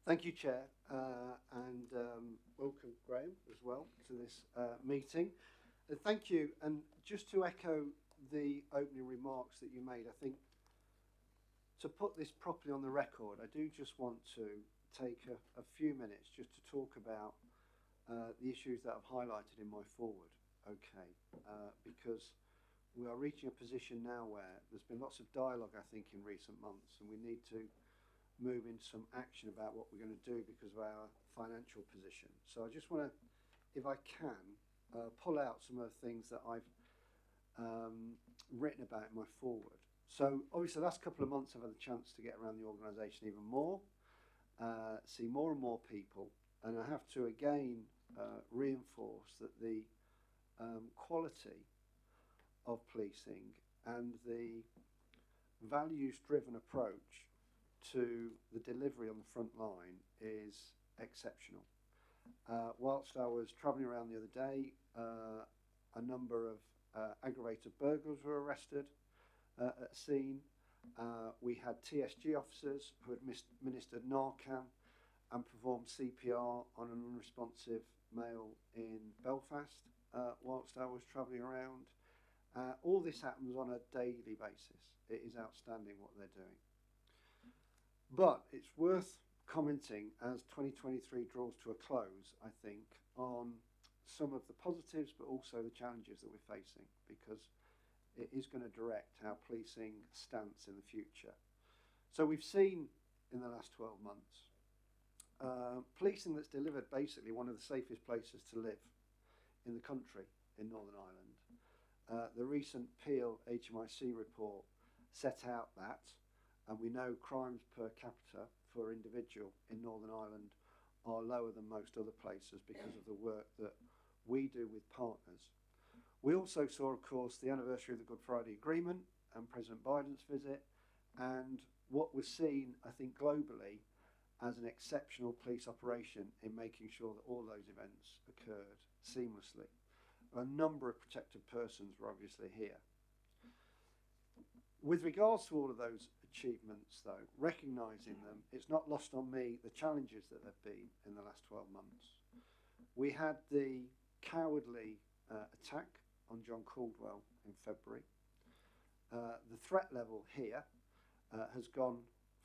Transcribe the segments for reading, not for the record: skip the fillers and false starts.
Thank you, Chair, and welcome, Graham, as well, to this meeting. Thank you, and just to echo the opening remarks that you made, I think to put this properly on the record, I do just want to take a few minutes just to talk about the issues that I've highlighted in my forward, okay, because we are reaching a position now where there's been lots of dialogue, I think, in recent months, and we need to move into some action about what we're going to do because of our financial position. So I just want to, if I can, pull out some of the things that I've written about in my forward. So obviously the last couple of months I've had the chance to get around the organisation even more, see more and more people, and I have to again reinforce that the quality of policing and the values-driven approach to the delivery on the front line is exceptional. Whilst I was travelling around the other day, a number of aggravated burglars were arrested at scene. We had TSG officers who had administered Narcan and performed CPR on an unresponsive male in Belfast whilst I was travelling around. All this happens on a daily basis. It is outstanding what they're doing. But it's worth commenting as 2023 draws to a close, I think, on some of the positives but also the challenges that we're facing, because it is going to direct our policing stance in the future. So we've seen in the last 12 months policing that's delivered basically one of the safest places to live in the country in Northern Ireland. The recent Peel HMIC report set out that, and we know crimes per capita for individual in Northern Ireland are lower than most other places because of the work that we do with partners. We also saw, of course, the anniversary of the Good Friday Agreement and President Biden's visit, and what was seen, I think, globally as an exceptional police operation in making sure that all those events occurred seamlessly. A number of protected persons were obviously here. With regards to all of those achievements, though, recognising them, it's not lost on me the challenges that there have been in the last 12 months. We had the cowardly attack on John Caldwell in February. The threat level here has gone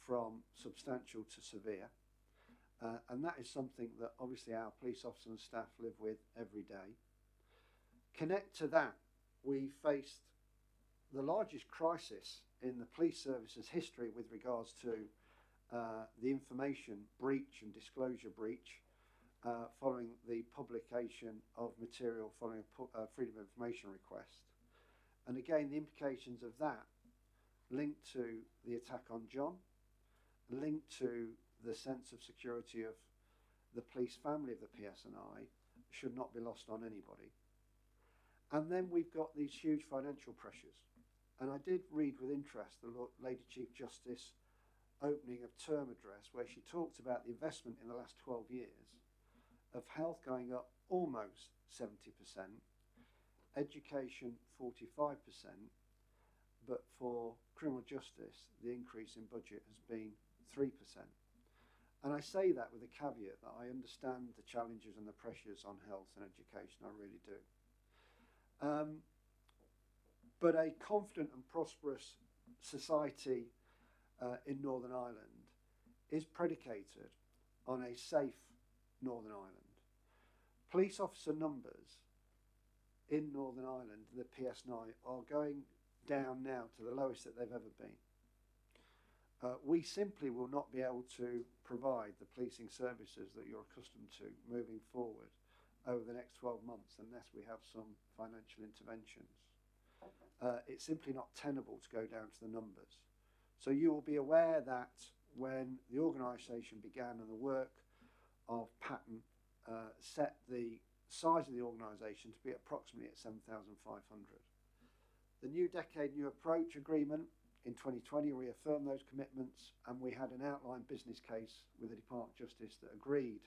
from substantial to severe, and that is something that obviously our police officers and staff live with every day. Connect to that, we faced the largest crisis in the police service's history with regards to the information breach and disclosure breach following the publication of material following a Freedom of Information request. And again, the implications of that linked to the attack on John, linked to the sense of security of the police family of the PSNI should not be lost on anybody. And then we've got these huge financial pressures. And I did read with interest the Lady Chief Justice opening of term address, where she talked about the investment in the last 12 years of health going up almost 70%, education 45%, but for criminal justice, the increase in budget has been 3%. And I say that with a caveat that I understand the challenges and the pressures on health and education, I really do. But a confident and prosperous society in Northern Ireland is predicated on a safe Northern Ireland. Police officer numbers in Northern Ireland, the PSNI, are going down now to the lowest that they've ever been. We simply will not be able to provide the policing services that you're accustomed to moving forward over the next 12 months unless we have some financial interventions. It's simply not tenable to go down to the numbers. So you will be aware that when the organisation began and the work of Patton set the size of the organisation to be approximately at 7,500. The New Decade New Approach Agreement in 2020 reaffirmed those commitments, and we had an outline business case with the Department of Justice that agreed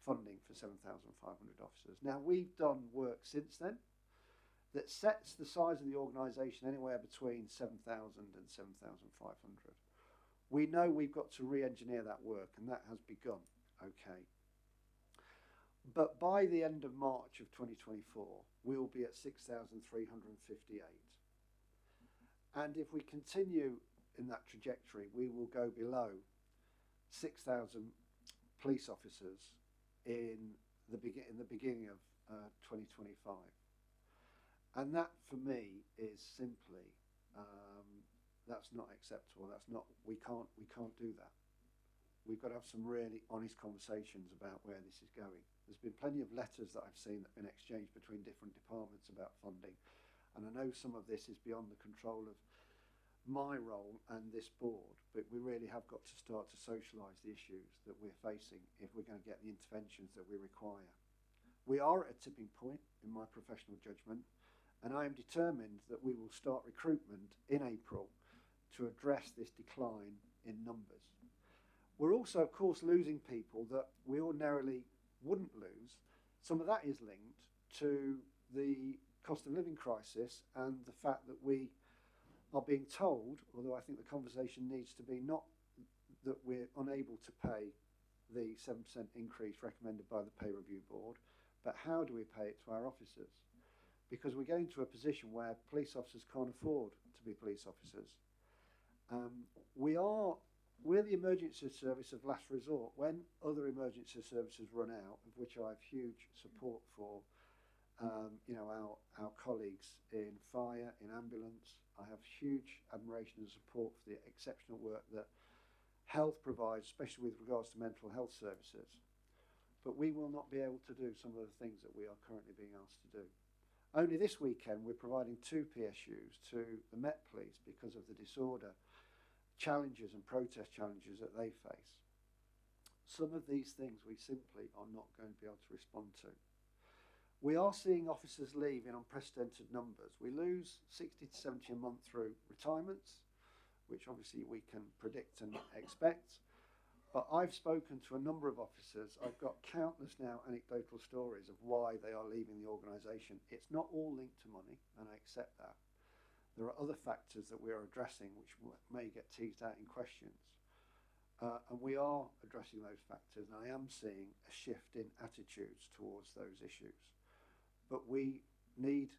funding for 7,500 officers. Now, we've done work since then that sets the size of the organisation anywhere between 7,000 and 7,500. We know we've got to re-engineer that work, and that has begun. Okay. But by the end of March of 2024, we will be at 6,358. And if we continue in that trajectory, we will go below 6,000 police officers in the beginning of 2025. And that, for me, is simply that's not acceptable. We can't do that. We've got to have some really honest conversations about where this is going. There's been plenty of letters that I've seen that have been exchanged between different departments about funding, and I know some of this is beyond the control of my role and this board, but we really have got to start to socialise the issues that we're facing if we're going to get the interventions that we require. We are at a tipping point in my professional judgment, and I am determined that we will start recruitment in April to address this decline in numbers. We're also, of course, losing people that we ordinarily wouldn't lose. Some of that is linked to the cost of living crisis and the fact that we are being told, although I think the conversation needs to be not that we're unable to pay the 7% increase recommended by the pay review board, but how do we pay it to our officers? Because we're getting to a position where police officers can't afford to be police officers. We're the emergency service of last resort. When other emergency services run out, of which I have huge support for, our colleagues in fire, in ambulance, I have huge admiration and support for the exceptional work that health provides, especially with regards to mental health services. But we will not be able to do some of the things that we are currently being asked to do. Only this weekend we're providing 2 PSUs to the Met Police because of the disorder challenges and protest challenges that they face. Some of these things we simply are not going to be able to respond to. We are seeing officers leave in unprecedented numbers. We lose 60 to 70 a month through retirements, which obviously we can predict and expect. But I've spoken to a number of officers. I've got countless now anecdotal stories of why they are leaving the organisation. It's not all linked to money, and I accept that. There are other factors that we are addressing which may get teased out in questions. And we are addressing those factors, and I am seeing a shift in attitudes towards those issues. But we need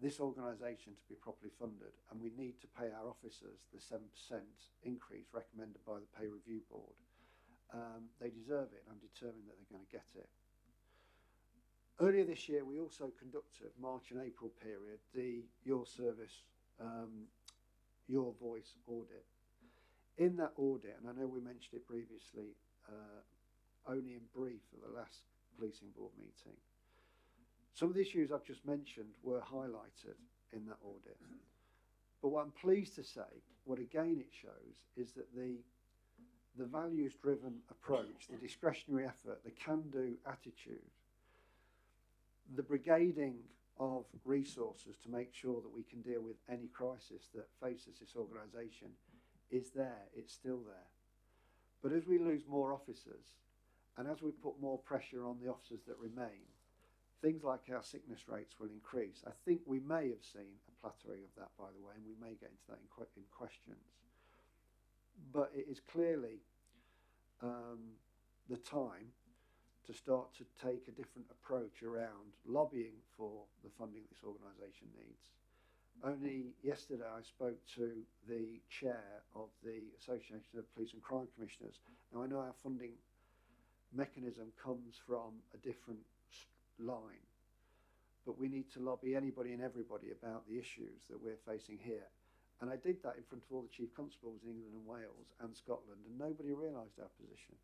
this organisation to be properly funded, and we need to pay our officers the 7% increase recommended by the pay review board. They deserve it, and I'm determined that they're going to get it. Earlier this year, we also conducted, March and April period, the Your Service, Your Voice audit. In that audit, and I know we mentioned it previously, only in brief at the last policing board meeting, some of the issues I've just mentioned were highlighted in that audit. But what I'm pleased to say, what again it shows, is that the values-driven approach, the discretionary effort, the can-do attitude, the brigading of resources to make sure that we can deal with any crisis that faces this organisation is there, it's still there. But as we lose more officers, and as we put more pressure on the officers that remain, things like our sickness rates will increase. I think we may have seen a plateauing of that, by the way, and we may get into that in questions. But it is clearly the time to start to take a different approach around lobbying for the funding this organisation needs. Only yesterday I spoke to the chair of the Association of Police and Crime Commissioners. Now I know our funding mechanism comes from a different line, but we need to lobby anybody and everybody about the issues that we're facing here. And I did that in front of all the chief constables in England and Wales and Scotland, and nobody realised our position.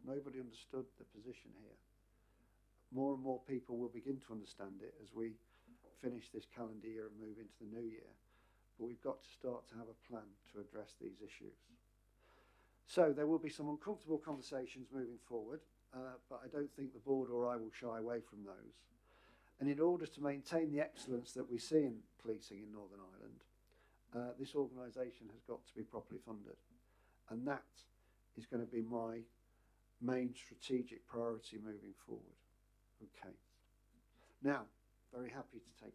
Nobody understood the position here. More and more people will begin to understand it as we finish this calendar year and move into the new year. But we've got to start to have a plan to address these issues. So there will be some uncomfortable conversations moving forward, but I don't think the board or I will shy away from those. And in order to maintain the excellence that we see in policing in Northern Ireland, this organisation has got to be properly funded. And that is going to be my main strategic priority moving forward. Okay. Now, very happy to take